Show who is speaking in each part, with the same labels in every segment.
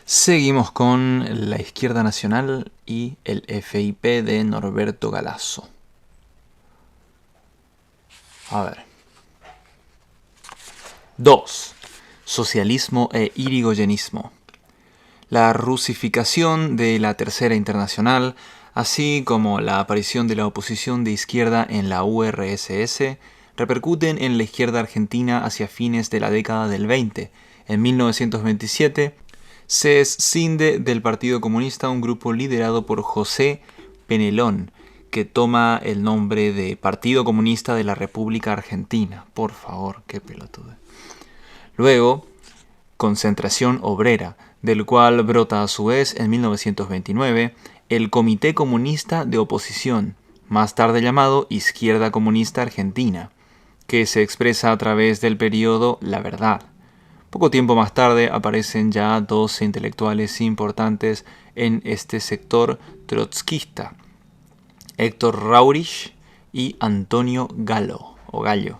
Speaker 1: Seguimos con la Izquierda Nacional y el FIP de Norberto Galasso. A ver. 2. Socialismo e irigoyenismo. La rusificación de la Tercera Internacional, así como la aparición de la oposición de izquierda en la URSS, repercuten en la izquierda argentina hacia fines de la década del 20. En 1927, se escinde del Partido Comunista un grupo liderado por José Penelón, que toma el nombre de Partido Comunista de la República Argentina. Por favor, qué pelotudo. Luego, Concentración Obrera, del cual brota a su vez en 1929 el Comité Comunista de Oposición, más tarde llamado Izquierda Comunista Argentina, que se expresa a través del periodo La Verdad. Poco tiempo más tarde aparecen ya dos intelectuales importantes en este sector trotskista, Héctor Raurich y Antonio Gallo.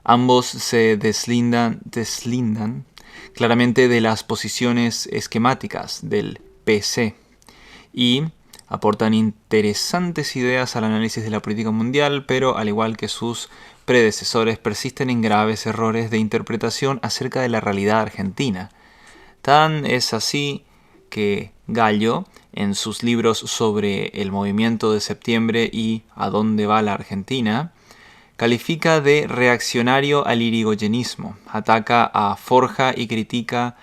Speaker 1: Ambos se deslindan claramente de las posiciones esquemáticas del PC y aportan interesantes ideas al análisis de la política mundial, pero al igual que sus predecesores persisten en graves errores de interpretación acerca de la realidad argentina. Tan es así que Gallo, en sus libros sobre el movimiento de septiembre y a dónde va la Argentina, califica de reaccionario al irigoyenismo, ataca a Forja y critica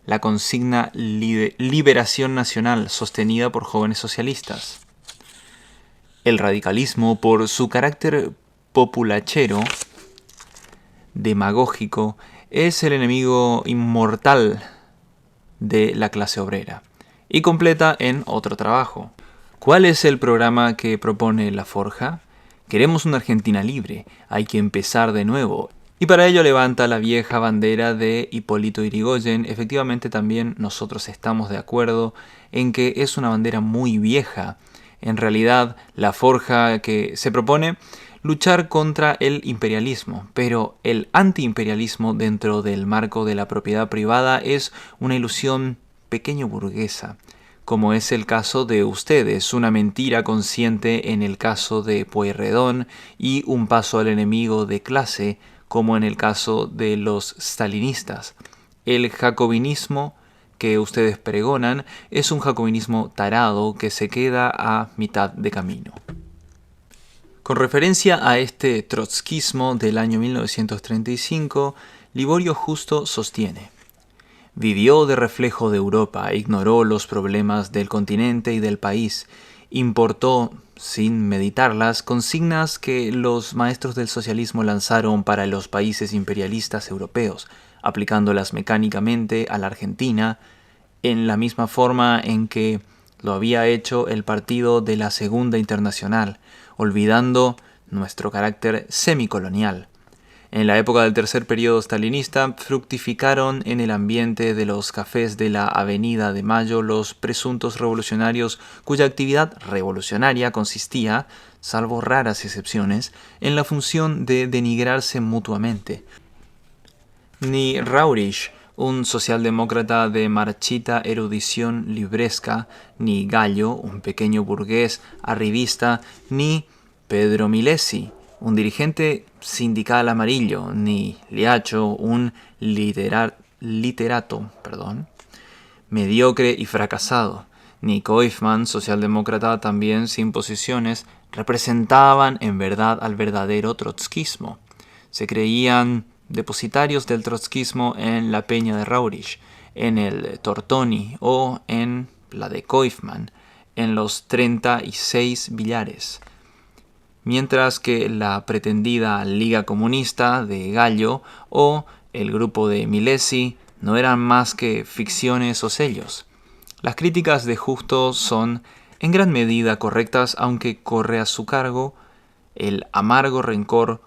Speaker 1: la consigna liberación nacional sostenida por jóvenes socialistas. El radicalismo, por su carácter populachero, demagógico, es el enemigo inmortal de la clase obrera, y completa en otro trabajo. ¿Cuál es el programa que propone La Forja? Queremos una Argentina libre, hay que empezar de nuevo. Y para ello levanta la vieja bandera de Hipólito Yrigoyen. Efectivamente también nosotros estamos de acuerdo en que es una bandera muy vieja. En realidad, La Forja que se propone luchar contra el imperialismo, pero el antiimperialismo dentro del marco de la propiedad privada es una ilusión pequeño burguesa, como es el caso de ustedes, una mentira consciente en el caso de Pueyrredón y un paso al enemigo de clase, como en el caso de los stalinistas. El jacobinismo que ustedes pregonan es un jacobinismo tarado que se queda a mitad de camino. Con referencia a este trotskismo del año 1935, Liborio Justo sostiene: vivió de reflejo de Europa, ignoró los problemas del continente y del país, importó, sin meditarlas, consignas que los maestros del socialismo lanzaron para los países imperialistas europeos, aplicándolas mecánicamente a la Argentina, en la misma forma en que lo había hecho el partido de la Segunda Internacional, olvidando nuestro carácter semicolonial. En la época del tercer periodo stalinista, fructificaron en el ambiente de los cafés de la Avenida de Mayo los presuntos revolucionarios cuya actividad revolucionaria consistía, salvo raras excepciones, en la función de denigrarse mutuamente. Ni Raurich, un socialdemócrata de marchita erudición libresca, ni Gallo, un pequeño burgués arribista, ni Pedro Milesi, un dirigente sindical amarillo, ni Liacho, un literato, mediocre y fracasado, ni Koifman, socialdemócrata también sin posiciones, representaban en verdad al verdadero trotskismo. Se creían depositarios del trotskismo en la peña de Raurich, en el Tortoni o en la de Koifman, en los 36 billares. Mientras que la pretendida Liga Comunista de Gallo o el grupo de Milesi no eran más que ficciones o sellos. Las críticas de Justo son en gran medida correctas, aunque corre a su cargo el amargo rencor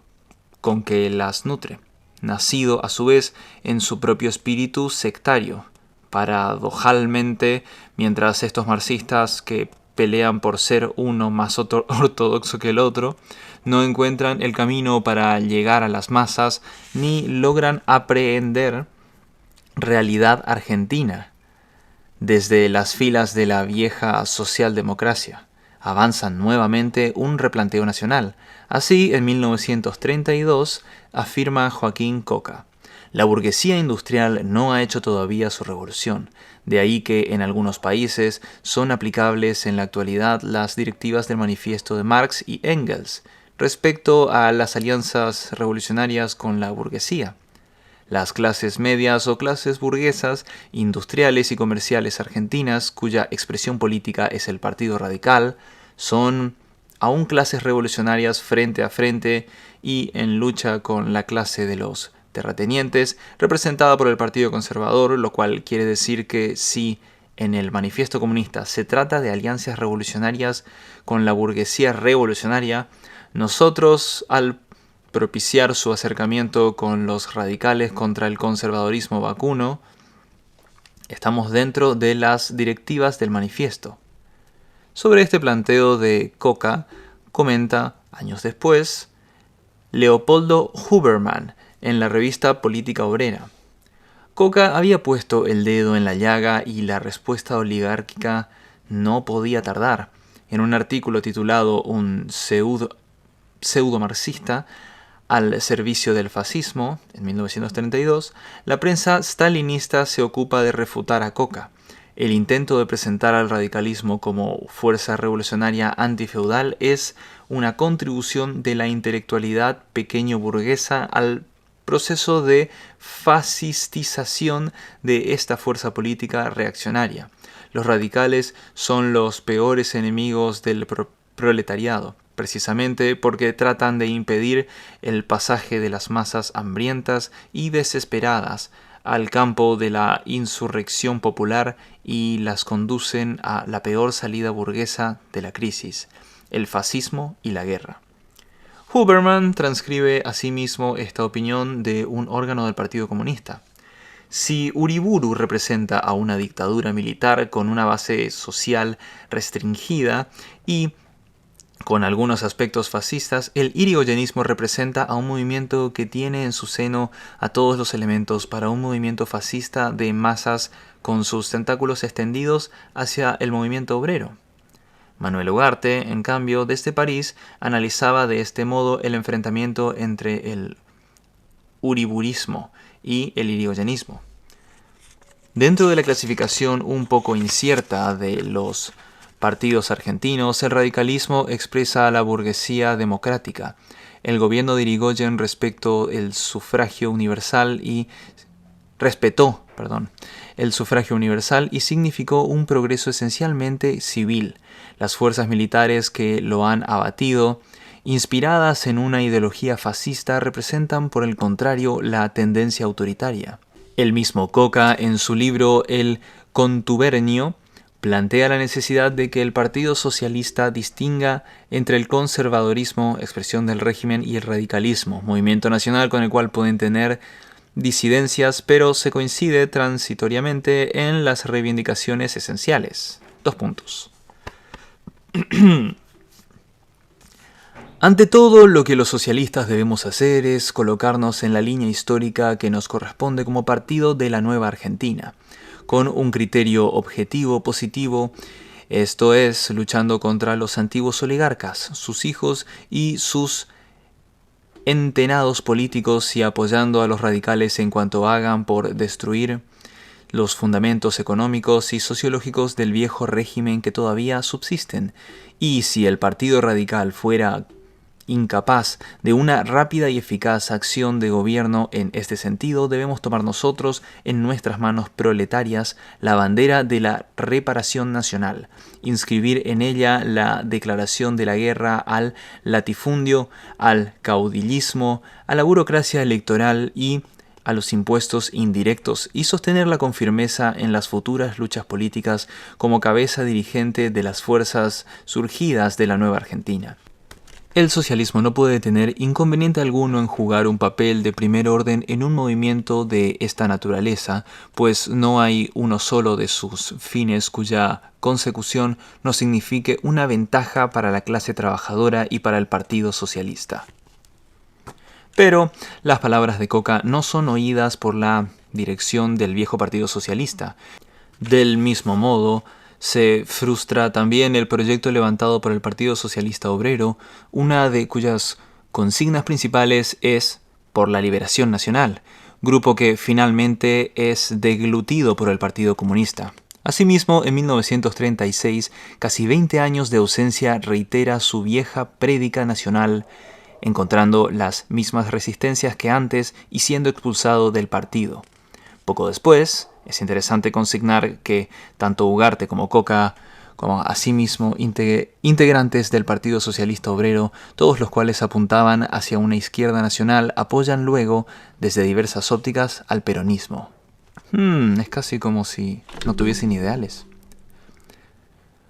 Speaker 1: con que las nutre, nacido a su vez en su propio espíritu sectario. Paradojalmente, mientras estos marxistas que pelean por ser uno más ortodoxo que el otro, no encuentran el camino para llegar a las masas ni logran aprehender realidad argentina. Desde las filas de la vieja socialdemocracia avanzan nuevamente un replanteo nacional. Así, en 1932, afirma Joaquín Coca: la burguesía industrial no ha hecho todavía su revolución. De ahí que en algunos países son aplicables en la actualidad las directivas del manifiesto de Marx y Engels respecto a las alianzas revolucionarias con la burguesía. Las clases medias o clases burguesas, industriales y comerciales argentinas, cuya expresión política es el Partido Radical, son aún clases revolucionarias frente a frente y en lucha con la clase de los terratenientes, representada por el Partido Conservador, lo cual quiere decir que si en el Manifiesto Comunista se trata de alianzas revolucionarias con la burguesía revolucionaria, nosotros, al propiciar su acercamiento con los radicales contra el conservadorismo vacuno, estamos dentro de las directivas del manifiesto. Sobre este planteo de Coca comenta, años después, Leopoldo Huberman en la revista Política Obrera. Coca había puesto el dedo en la llaga y la respuesta oligárquica no podía tardar. En un artículo titulado Un pseudo-marxista al servicio del fascismo, en 1932, la prensa stalinista se ocupa de refutar a Coca. El intento de presentar al radicalismo como fuerza revolucionaria antifeudal es una contribución de la intelectualidad pequeño burguesa al proceso de fascistización de esta fuerza política reaccionaria. Los radicales son los peores enemigos del proletariado, precisamente porque tratan de impedir el pasaje de las masas hambrientas y desesperadas al campo de la insurrección popular y las conducen a la peor salida burguesa de la crisis, el fascismo y la guerra. Huberman transcribe asimismo esta opinión de un órgano del Partido Comunista. Si Uriburu representa a una dictadura militar con una base social restringida y con algunos aspectos fascistas, el irigoyenismo representa a un movimiento que tiene en su seno a todos los elementos para un movimiento fascista de masas con sus tentáculos extendidos hacia el movimiento obrero. Manuel Ugarte, en cambio, desde París, analizaba de este modo el enfrentamiento entre el uriburismo y el irigoyenismo. Dentro de la clasificación un poco incierta de los partidos argentinos, el radicalismo expresa a la burguesía democrática. El gobierno de Irigoyen respetó el sufragio universal y significó un progreso esencialmente civil. Las fuerzas militares que lo han abatido, inspiradas en una ideología fascista, representan por el contrario la tendencia autoritaria. El mismo Coca, en su libro El contubernio, plantea la necesidad de que el Partido Socialista distinga entre el conservadorismo, expresión del régimen, y el radicalismo, movimiento nacional con el cual pueden tener disidencias, pero se coincide transitoriamente en las reivindicaciones esenciales. 2 puntos. Ante todo, lo que los socialistas debemos hacer es colocarnos en la línea histórica que nos corresponde como partido de la nueva Argentina, con un criterio objetivo, positivo, esto es, luchando contra los antiguos oligarcas, sus hijos y sus entenados políticos y apoyando a los radicales en cuanto hagan por destruir los fundamentos económicos y sociológicos del viejo régimen que todavía subsisten. Y si el Partido Radical fuera incapaz de una rápida y eficaz acción de gobierno en este sentido, debemos tomar nosotros en nuestras manos proletarias la bandera de la reparación nacional, inscribir en ella la declaración de la guerra al latifundio, al caudillismo, a la burocracia electoral y a los impuestos indirectos y sostenerla con firmeza en las futuras luchas políticas como cabeza dirigente de las fuerzas surgidas de la nueva Argentina. El socialismo no puede tener inconveniente alguno en jugar un papel de primer orden en un movimiento de esta naturaleza, pues no hay uno solo de sus fines cuya consecución no signifique una ventaja para la clase trabajadora y para el Partido Socialista. Pero las palabras de Coca no son oídas por la dirección del viejo Partido Socialista. Del mismo modo, se frustra también el proyecto levantado por el Partido Socialista Obrero, una de cuyas consignas principales es por la liberación nacional, grupo que finalmente es deglutido por el Partido Comunista. Asimismo, en 1936, casi 20 años de ausencia, reitera su vieja prédica nacional, encontrando las mismas resistencias que antes y siendo expulsado del partido. Poco después, es interesante consignar que tanto Ugarte como Coca, como asimismo integrantes del Partido Socialista Obrero, todos los cuales apuntaban hacia una izquierda nacional, apoyan luego, desde diversas ópticas, al peronismo. Es casi como si no tuviesen ideales.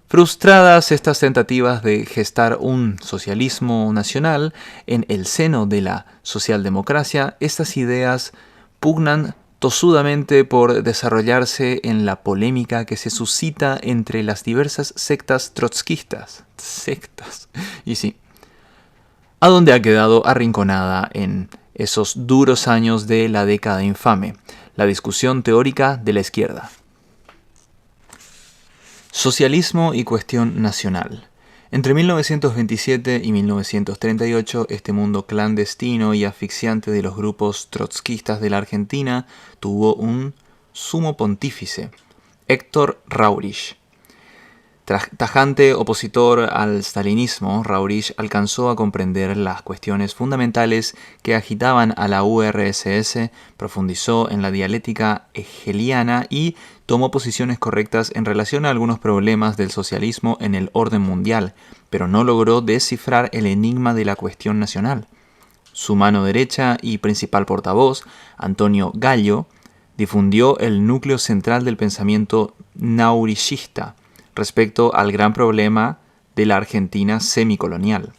Speaker 1: Frustradas estas tentativas de gestar un socialismo nacional en el seno de la socialdemocracia, estas ideas pugnan tosudamente por desarrollarse en la polémica que se suscita entre las diversas sectas trotskistas. Y sí, a donde ha quedado arrinconada en esos duros años de la década infame, la discusión teórica de la izquierda. Socialismo y cuestión nacional. Entre 1927 y 1938, este mundo clandestino y asfixiante de los grupos trotskistas de la Argentina tuvo un sumo pontífice, Héctor Raurich. Tajante opositor al stalinismo, Raurich alcanzó a comprender las cuestiones fundamentales que agitaban a la URSS, profundizó en la dialéctica hegeliana y tomó posiciones correctas en relación a algunos problemas del socialismo en el orden mundial, pero no logró descifrar el enigma de la cuestión nacional. Su mano derecha y principal portavoz, Antonio Gallo, difundió el núcleo central del pensamiento naurichista respecto al gran problema de la Argentina semicolonial.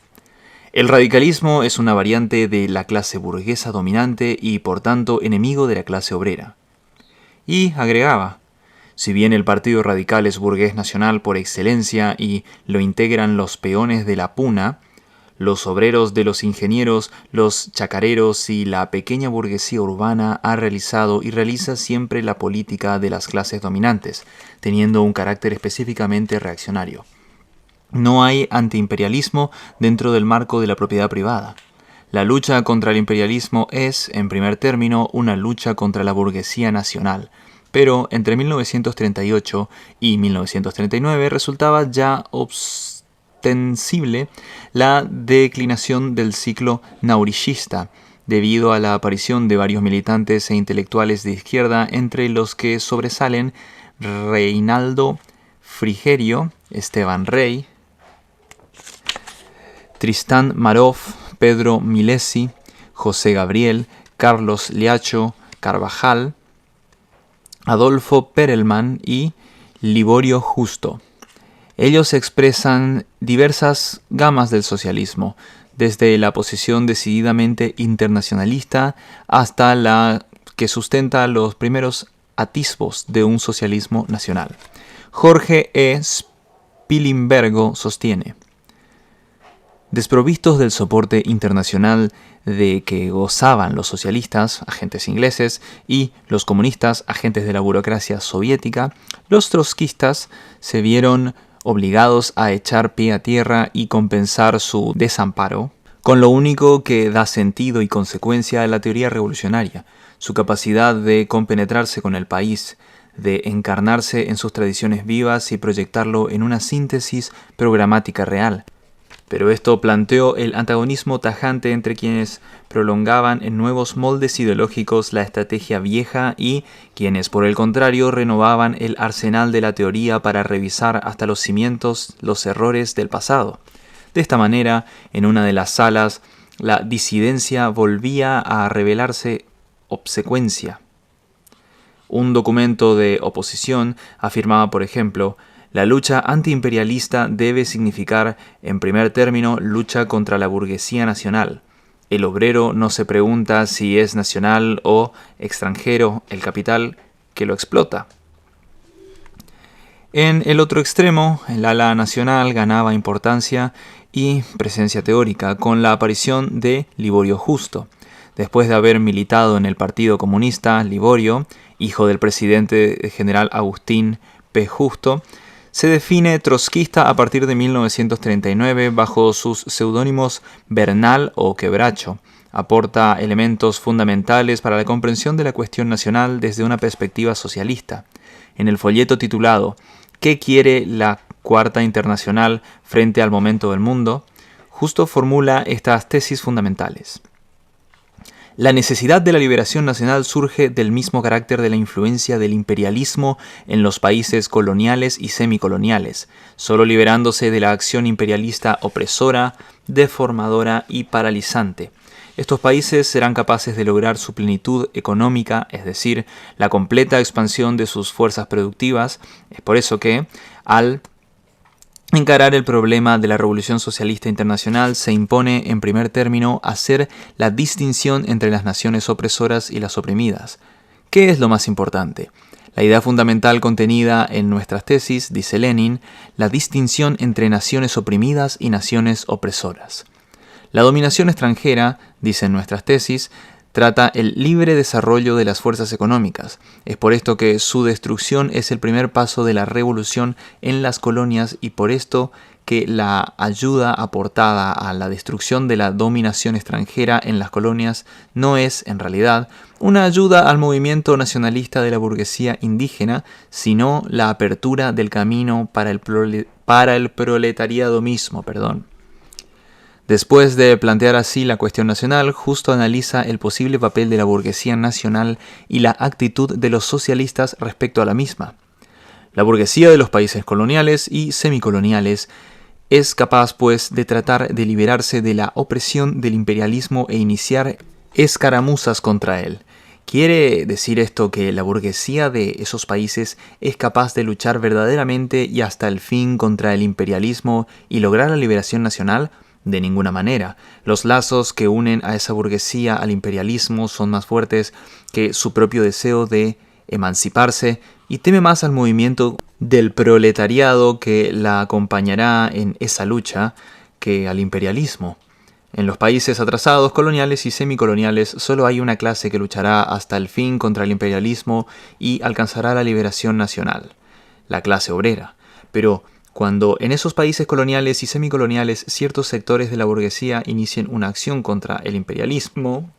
Speaker 1: El radicalismo es una variante de la clase burguesa dominante y, por tanto, enemigo de la clase obrera. Y agregaba, si bien el Partido Radical es burgués nacional por excelencia y lo integran los peones de la puna, los obreros de los ingenieros, los chacareros y la pequeña burguesía urbana ha realizado y realiza siempre la política de las clases dominantes, teniendo un carácter específicamente reaccionario. No hay antiimperialismo dentro del marco de la propiedad privada. La lucha contra el imperialismo es, en primer término, una lucha contra la burguesía nacional, pero entre 1938 y 1939 resultaba ya ostensible la declinación del ciclo naurichista, debido a la aparición de varios militantes e intelectuales de izquierda, entre los que sobresalen Reinaldo Frigerio, Esteban Rey, Tristán Marov, Pedro Milesi, José Gabriel, Carlos Liacho Carvajal, Adolfo Perelman y Liborio Justo. Ellos expresan diversas gamas del socialismo, desde la posición decididamente internacionalista hasta la que sustenta los primeros atisbos de un socialismo nacional. Jorge E. Spilimbergo sostiene: desprovistos del soporte internacional de que gozaban los socialistas, agentes ingleses, y los comunistas, agentes de la burocracia soviética, los trotskistas se vieron obligados a echar pie a tierra y compensar su desamparo con lo único que da sentido y consecuencia a la teoría revolucionaria, su capacidad de compenetrarse con el país, de encarnarse en sus tradiciones vivas y proyectarlo en una síntesis programática real. Pero esto planteó el antagonismo tajante entre quienes prolongaban en nuevos moldes ideológicos la estrategia vieja y quienes, por el contrario, renovaban el arsenal de la teoría para revisar hasta los cimientos los errores del pasado. De esta manera, en una de las salas, la disidencia volvía a revelarse obsecuencia. Un documento de oposición afirmaba, por ejemplo, la lucha antiimperialista debe significar, en primer término, lucha contra la burguesía nacional. El obrero no se pregunta si es nacional o extranjero el capital que lo explota. En el otro extremo, el ala nacional ganaba importancia y presencia teórica con la aparición de Liborio Justo. después de haber militado en el Partido Comunista, Liborio, hijo del presidente general Agustín P. Justo, se define trotskista a partir de 1939 bajo sus seudónimos Bernal o Quebracho. Aporta elementos fundamentales para la comprensión de la cuestión nacional desde una perspectiva socialista. En el folleto titulado ¿Qué quiere la Cuarta Internacional frente al momento del mundo?, Justo formula estas tesis fundamentales. La necesidad de la liberación nacional surge del mismo carácter de la influencia del imperialismo en los países coloniales y semicoloniales, solo liberándose de la acción imperialista opresora, deformadora y paralizante. Estos países serán capaces de lograr su plenitud económica, es decir, la completa expansión de sus fuerzas productivas. Es por eso que, al encarar el problema de la Revolución Socialista Internacional, se impone en primer término hacer la distinción entre las naciones opresoras y las oprimidas. ¿Qué es lo más importante? La idea fundamental contenida en nuestras tesis, dice Lenin, la distinción entre naciones oprimidas y naciones opresoras. La dominación extranjera, dicen nuestras tesis, trata el libre desarrollo de las fuerzas económicas. Es por esto que su destrucción es el primer paso de la revolución en las colonias y por esto que la ayuda aportada a la destrucción de la dominación extranjera en las colonias no es, en realidad, una ayuda al movimiento nacionalista de la burguesía indígena, sino la apertura del camino para el proletariado mismo. Después de plantear así la cuestión nacional, Justo analiza el posible papel de la burguesía nacional y la actitud de los socialistas respecto a la misma. La burguesía de los países coloniales y semicoloniales es capaz, pues, de tratar de liberarse de la opresión del imperialismo e iniciar escaramuzas contra él. ¿Quiere decir esto que la burguesía de esos países es capaz de luchar verdaderamente y hasta el fin contra el imperialismo y lograr la liberación nacional? De ninguna manera. Los lazos que unen a esa burguesía al imperialismo son más fuertes que su propio deseo de emanciparse y teme más al movimiento del proletariado que la acompañará en esa lucha que al imperialismo. En los países atrasados, coloniales y semicoloniales, solo hay una clase que luchará hasta el fin contra el imperialismo y alcanzará la liberación nacional, la clase obrera. Pero cuando en esos países coloniales y semicoloniales ciertos sectores de la burguesía inicien una acción contra el imperialismo,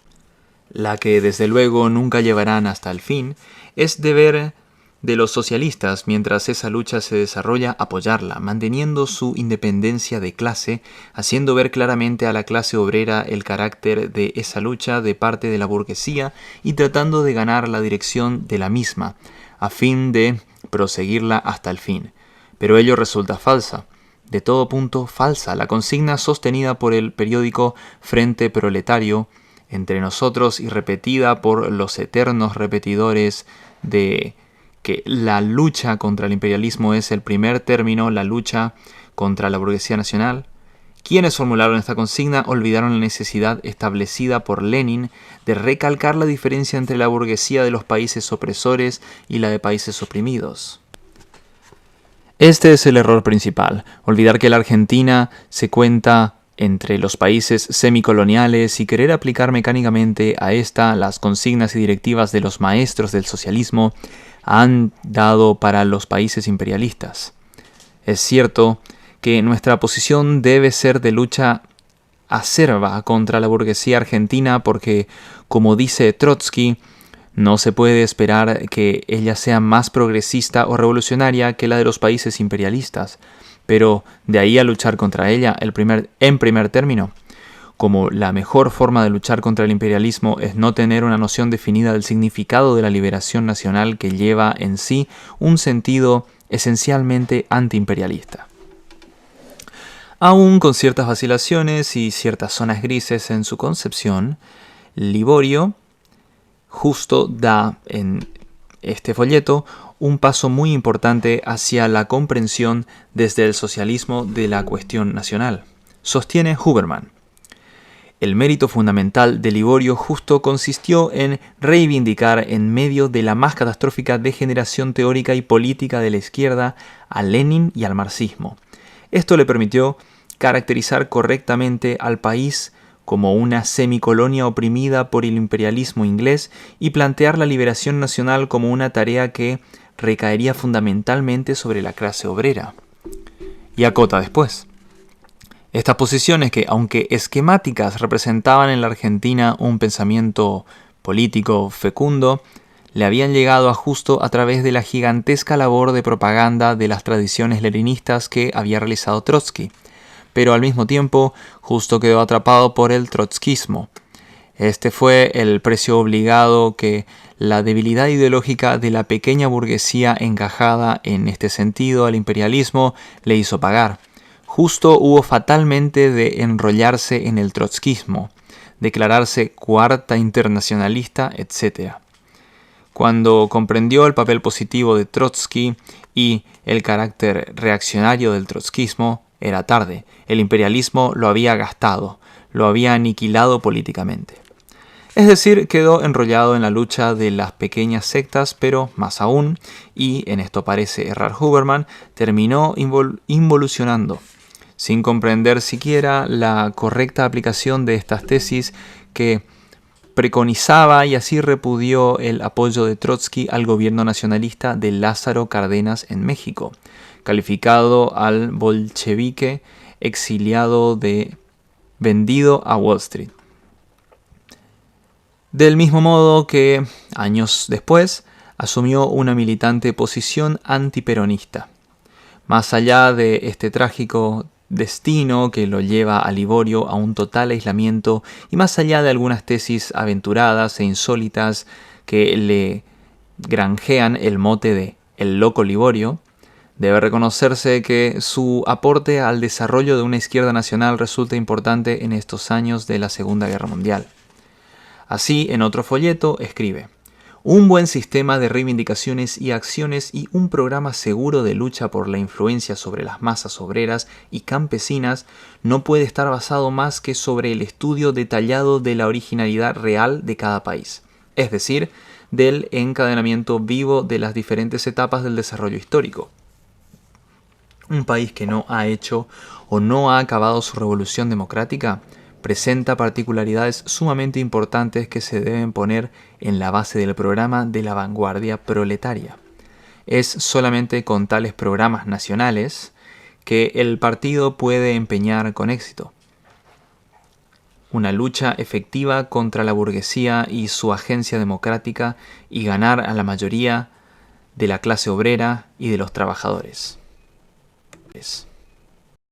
Speaker 1: la que desde luego nunca llevarán hasta el fin, es deber de los socialistas, mientras esa lucha se desarrolla, apoyarla, manteniendo su independencia de clase, haciendo ver claramente a la clase obrera el carácter de esa lucha de parte de la burguesía y tratando de ganar la dirección de la misma, a fin de proseguirla hasta el fin. Pero ello resulta falsa, de todo punto falsa. La consigna sostenida por el periódico Frente Proletario entre nosotros y repetida por los eternos repetidores de que la lucha contra el imperialismo es el primer término, la lucha contra la burguesía nacional. Quienes formularon esta consigna olvidaron la necesidad establecida por Lenin de recalcar la diferencia entre la burguesía de los países opresores y la de países oprimidos. Este es el error principal, olvidar que la Argentina se cuenta entre los países semicoloniales y querer aplicar mecánicamente a esta las consignas y directivas de los maestros del socialismo han dado para los países imperialistas. Es cierto que nuestra posición debe ser de lucha acerba contra la burguesía argentina porque, como dice Trotsky, no se puede esperar que ella sea más progresista o revolucionaria que la de los países imperialistas, pero de ahí a luchar contra ella en primer término, como la mejor forma de luchar contra el imperialismo es no tener una noción definida del significado de la liberación nacional que lleva en sí un sentido esencialmente antiimperialista. Aún con ciertas vacilaciones y ciertas zonas grises en su concepción, Liborio Justo da en este folleto un paso muy importante hacia la comprensión desde el socialismo de la cuestión nacional. Sostiene Huberman: el mérito fundamental de Liborio Justo consistió en reivindicar en medio de la más catastrófica degeneración teórica y política de la izquierda a Lenin y al marxismo. Esto le permitió caracterizar correctamente al país como una semicolonia oprimida por el imperialismo inglés y plantear la liberación nacional como una tarea que recaería fundamentalmente sobre la clase obrera. Y acota después: estas posiciones que, aunque esquemáticas, representaban en la Argentina un pensamiento político fecundo, le habían llegado a Justo a través de la gigantesca labor de propaganda de las tradiciones leninistas que había realizado Trotsky. Pero al mismo tiempo, Justo quedó atrapado por el trotskismo. Este fue el precio obligado que la debilidad ideológica de la pequeña burguesía encajada en este sentido al imperialismo le hizo pagar. Justo hubo fatalmente de enrollarse en el trotskismo, declararse cuarta internacionalista, etc. Cuando comprendió el papel positivo de Trotsky y el carácter reaccionario del trotskismo, era tarde. El imperialismo lo había gastado, lo había aniquilado políticamente. Es decir, quedó enrollado en la lucha de las pequeñas sectas, pero más aún, y en esto parece errar Huberman, terminó involucionando, sin comprender siquiera la correcta aplicación de estas tesis que preconizaba, y así repudió el apoyo de Trotsky al gobierno nacionalista de Lázaro Cárdenas en México, calificado al bolchevique exiliado de vendido a Wall Street. Del mismo modo que, años después, asumió una militante posición antiperonista. Más allá de este trágico destino que lo lleva a Liborio a un total aislamiento, y más allá de algunas tesis aventuradas e insólitas que le granjean el mote de el loco Liborio, debe reconocerse que su aporte al desarrollo de una izquierda nacional resulta importante en estos años de la Segunda Guerra Mundial. Así, en otro folleto, escribe: un buen sistema de reivindicaciones y acciones y un programa seguro de lucha por la influencia sobre las masas obreras y campesinas no puede estar basado más que sobre el estudio detallado de la originalidad real de cada país, es decir, del encadenamiento vivo de las diferentes etapas del desarrollo histórico. Un país que no ha hecho o no ha acabado su revolución democrática presenta particularidades sumamente importantes que se deben poner en la base del programa de la vanguardia proletaria. Es solamente con tales programas nacionales que el partido puede empeñar con éxito una lucha efectiva contra la burguesía y su agencia democrática y ganar a la mayoría de la clase obrera y de los trabajadores.